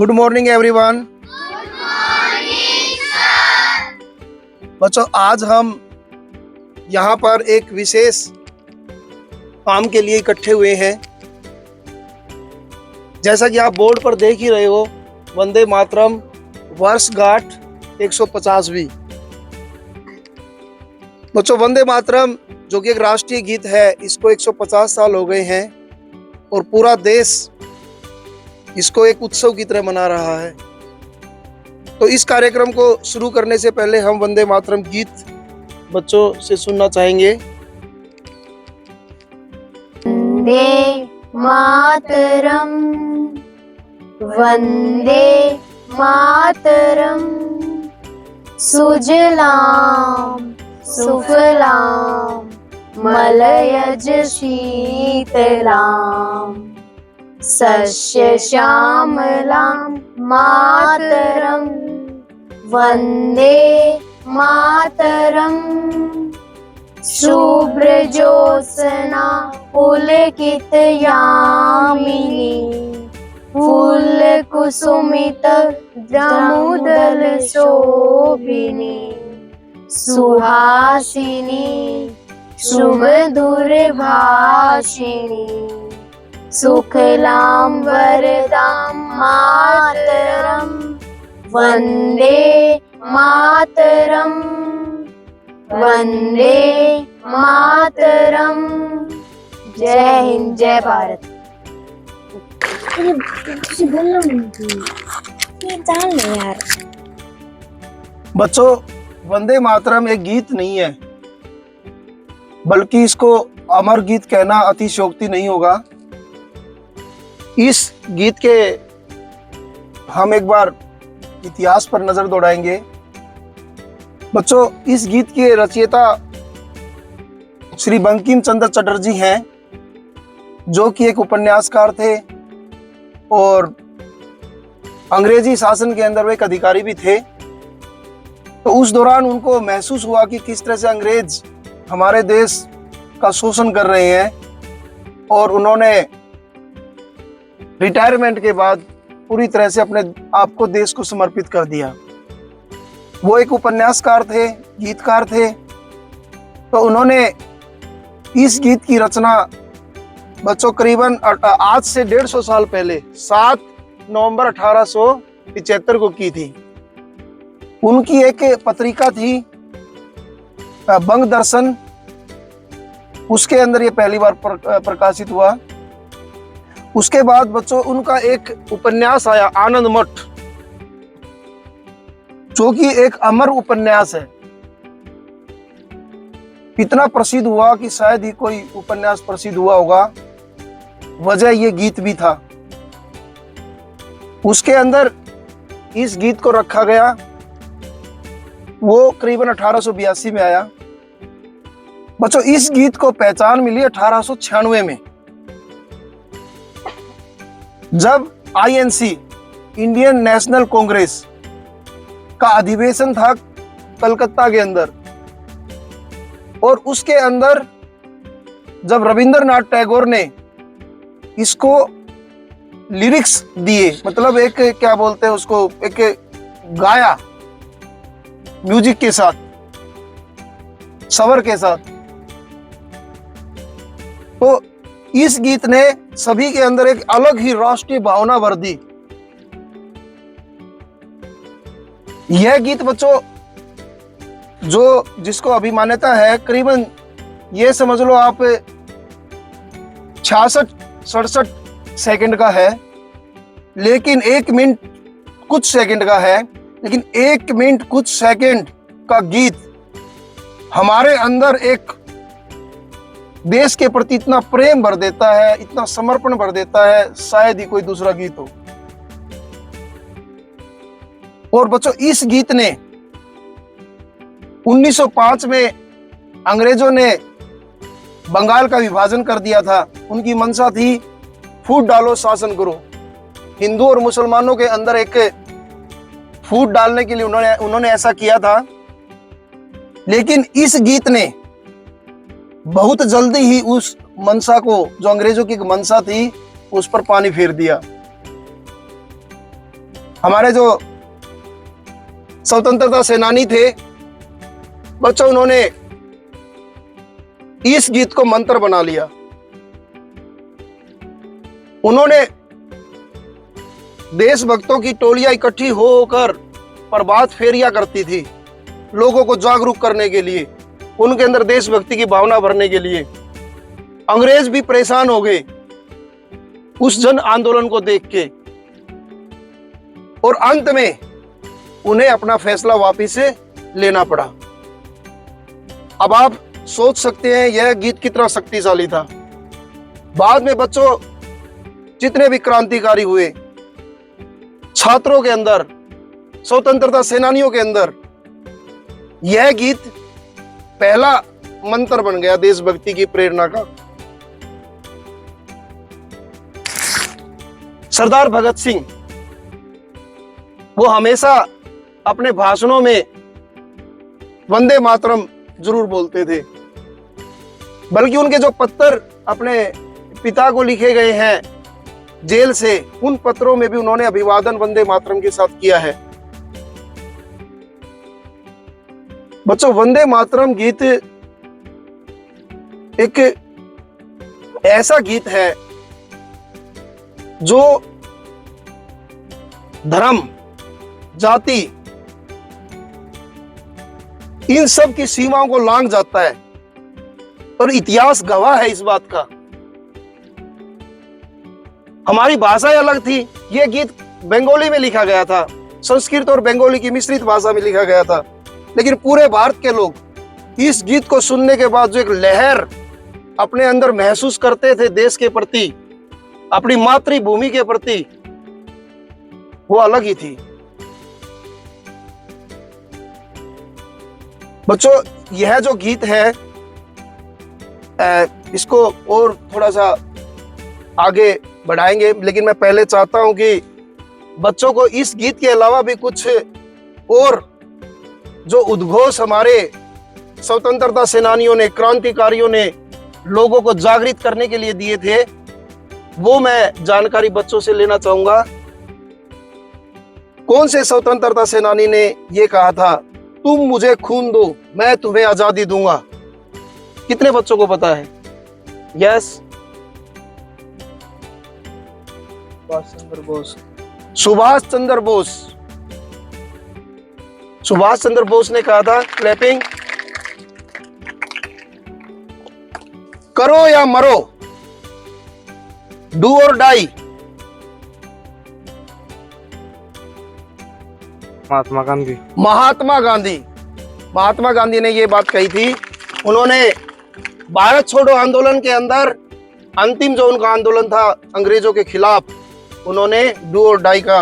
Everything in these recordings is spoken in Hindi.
Good morning everyone. बच्चों, आज हम यहाँ पर एक विशेष काम के लिए इकट्ठे हुए हैं। जैसा कि आप बोर्ड पर देख ही रहे हो, वंदे मातरम वर्षगांठ 150वीं। बच्चों, वंदे मातरम जो कि एक राष्ट्रीय गीत है, इसको 150 साल हो गए हैं और पूरा देश इसको एक उत्सव की तरह मना रहा है। तो इस कार्यक्रम को शुरू करने से पहले हम वंदे मातरम गीत बच्चों से सुनना चाहेंगे। वंदे मातरम, वंदे मातरम, सुजलाम सुफलाम मलयज शीतलाम, सस्य श्यामलां मातरम, वंदे मातरम, शुभ्रज्योत्स्ना पुलकित यामिनी, फूलकुसुमित द्रमुदल शोभिनी, सुहासिनी सुमधुर भाषिणी, सुखलां वरदां मातरम, वंदे मातरम, वंदे मातरम। जय हिंद, जय भारत। यार बच्चों, वंदे मातरम एक गीत नहीं है, बल्कि इसको अमर गीत कहना अतिशयोक्ति नहीं होगा। इस गीत के हम एक बार इतिहास पर नजर दौड़ाएंगे। बच्चों, इस गीत के रचयिता श्री बंकिम चंद्र चटर्जी हैं, जो कि एक उपन्यासकार थे और अंग्रेजी शासन के अंदर वे एक अधिकारी भी थे। तो उस दौरान उनको महसूस हुआ कि किस तरह से अंग्रेज हमारे देश का शोषण कर रहे हैं, और उन्होंने रिटायरमेंट के बाद पूरी तरह से अपने आप को देश को समर्पित कर दिया। वो एक उपन्यासकार थे, गीतकार थे। तो उन्होंने इस गीत की रचना बच्चों करीबन आज से 150 साल पहले 7 नवंबर 1875 को की थी। उनकी एक पत्रिका थी बंग दर्शन, उसके अंदर ये पहली बार प्रकाशित हुआ। उसके बाद बच्चों उनका एक उपन्यास आया आनंद मठ, जो कि एक अमर उपन्यास है। इतना प्रसिद्ध हुआ कि शायद ही कोई उपन्यास प्रसिद्ध हुआ होगा। वजह ये गीत भी था। उसके अंदर इस गीत को रखा गया। वो करीबन 1882 में आया। बच्चों, इस गीत को पहचान मिली 1896 में, जब INC इंडियन नेशनल कांग्रेस का अधिवेशन था कलकत्ता के अंदर। और उसके अंदर जब रविंद्रनाथ टैगोर ने इसको लिरिक्स दिए, मतलब एक क्या बोलते हैं उसको, एक गाया म्यूजिक के साथ, स्वर के साथ, तो इस गीत ने सभी के अंदर एक अलग ही राष्ट्रीय भावना भर दी। यह गीत बच्चों जो जिसको अभी मान्यता है, करीबन ये समझ लो आप 66-67 सेकंड का है, लेकिन 1 मिनट कुछ सेकंड का है। लेकिन 1 मिनट कुछ सेकंड का गीत हमारे अंदर एक देश के प्रति इतना प्रेम भर देता है, इतना समर्पण भर देता है, शायद ही कोई दूसरा गीत हो। और बच्चों, इस गीत ने 1905 में अंग्रेजों ने बंगाल का विभाजन कर दिया था। उनकी मंशा थी फूट डालो शासन करो। हिंदू और मुसलमानों के अंदर एक फूट डालने के लिए उन्होंने ऐसा किया था। लेकिन इस गीत ने बहुत जल्दी ही उस मंशा को, जो अंग्रेजों की मंशा थी, उस पर पानी फेर दिया। हमारे जो स्वतंत्रता सेनानी थे बच्चों, उन्होंने इस गीत को मंत्र बना लिया। उन्होंने देशभक्तों की टोलियां इकट्ठी होकर प्रभात फेरियां करती थी, लोगों को जागरूक करने के लिए, उनके अंदर देशभक्ति की भावना भरने के लिए। अंग्रेज भी परेशान हो गए उस जन आंदोलन को देख के, और अंत में उन्हें अपना फैसला वापिस से लेना पड़ा। अब आप सोच सकते हैं यह गीत कितना शक्तिशाली था। बाद में बच्चों, जितने भी क्रांतिकारी हुए, छात्रों के अंदर, स्वतंत्रता सेनानियों के अंदर, यह गीत पहला मंत्र बन गया देशभक्ति की प्रेरणा का। सरदार भगत सिंह, वो हमेशा अपने भाषणों में वंदे मातरम जरूर बोलते थे, बल्कि उनके जो पत्र अपने पिता को लिखे गए हैं जेल से, उन पत्रों में भी उन्होंने अभिवादन वंदे मातरम के साथ किया है। बच्चों, वंदे मातरम गीत एक ऐसा गीत है जो धर्म, जाति, इन सब की सीमाओं को लांघ जाता है, और इतिहास गवाह है इस बात का। हमारी भाषा अलग थी, यह गीत बंगाली में लिखा गया था, संस्कृत और बंगाली की मिश्रित भाषा में लिखा गया था, लेकिन पूरे भारत के लोग इस गीत को सुनने के बाद जो एक लहर अपने अंदर महसूस करते थे देश के प्रति, अपनी मातृभूमि के प्रति, वो अलग ही थी। बच्चों, यह जो गीत है, इसको और थोड़ा सा आगे बढ़ाएंगे, लेकिन मैं पहले चाहता हूं कि बच्चों को इस गीत के अलावा भी कुछ और जो उद्घोष हमारे स्वतंत्रता सेनानियों ने, क्रांतिकारियों ने लोगों को जागृत करने के लिए दिए थे, वो मैं जानकारी बच्चों से लेना चाहूंगा। कौन से स्वतंत्रता सेनानी ने ये कहा था, तुम मुझे खून दो, मैं तुम्हें आजादी दूंगा? कितने बच्चों को पता है? यस, सुभाष चंद्र बोस। सुभाष चंद्र बोस। सुभाष चंद्र बोस ने कहा था, क्लैपिंग, करो या मरो, डू और डाई। महात्मा गांधी। महात्मा गांधी। महात्मा गांधी ने ये बात कही थी। उन्होंने भारत छोड़ो आंदोलन के अंदर अंतिम जो उनका आंदोलन था अंग्रेजों के खिलाफ, उन्होंने डू और डाई का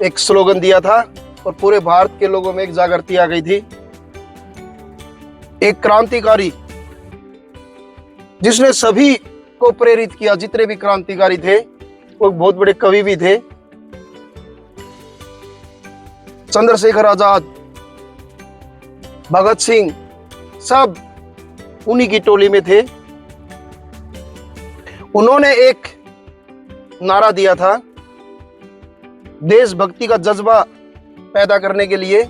एक स्लोगन दिया था, और पूरे भारत के लोगों में एक जागृति आ गई थी। एक क्रांतिकारी जिसने सभी को प्रेरित किया, जितने भी क्रांतिकारी थे, वो बहुत बड़े कवि भी थे। चंद्रशेखर आजाद, भगत सिंह, सब उन्हीं की टोली में थे। उन्होंने एक नारा दिया था देशभक्ति का जज्बा पैदा करने के लिए,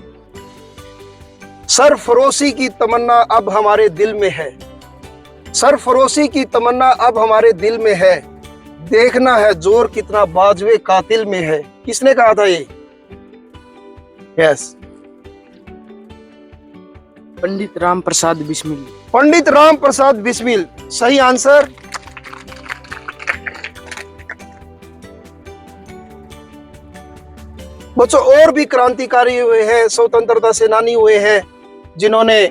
सरफरोशी की तमन्ना अब हमारे दिल में है, सरफरोशी की तमन्ना अब हमारे दिल में है, देखना है जोर कितना बाजुए कातिल में है। किसने कहा था ये? यस, पंडित राम प्रसाद बिस्मिल। पंडित राम प्रसाद बिस्मिल, सही आंसर। बच्चों, और भी क्रांतिकारी हुए हैं, स्वतंत्रता सेनानी हुए हैं, जिन्होंने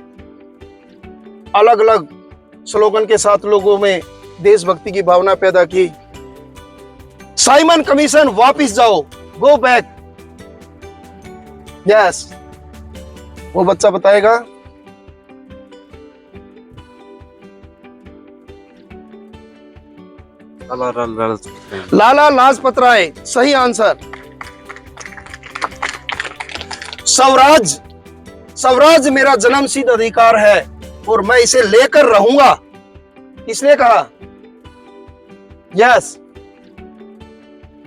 अलग अलग स्लोगन के साथ लोगों में देशभक्ति की भावना पैदा की। साइमन कमीशन, वापिस जाओ, गो बैक। यस, वो बच्चा बताएगा। लाला लाजपत राय, सही आंसर। स्वराज, स्वराज मेरा जन्मसिद्ध अधिकार है और मैं इसे लेकर रहूंगा। किसने कहा? यस,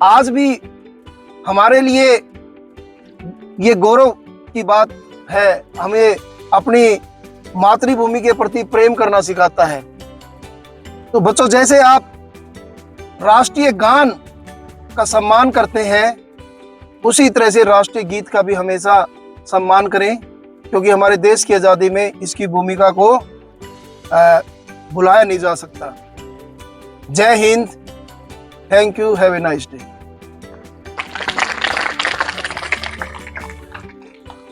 आज भी हमारे लिए ये गौरव की बात है, हमें अपनी मातृभूमि के प्रति प्रेम करना सिखाता है। तो बच्चों, जैसे आप राष्ट्रीय गान का सम्मान करते हैं, उसी तरह से राष्ट्रीय गीत का भी हमेशा सम्मान करें, क्योंकि हमारे देश की आज़ादी में इसकी भूमिका को भुलाया नहीं जा सकता। जय Hind, thank you, have a nice day.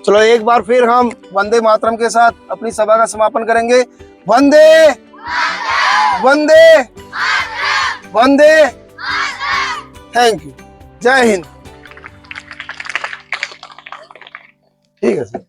चलो एक बार फिर हम वंदे मातरम के साथ अपनी सभा का समापन करेंगे। वंदे वंदे वंदे, थैंक यू, जय हिंद। ठीक है सर।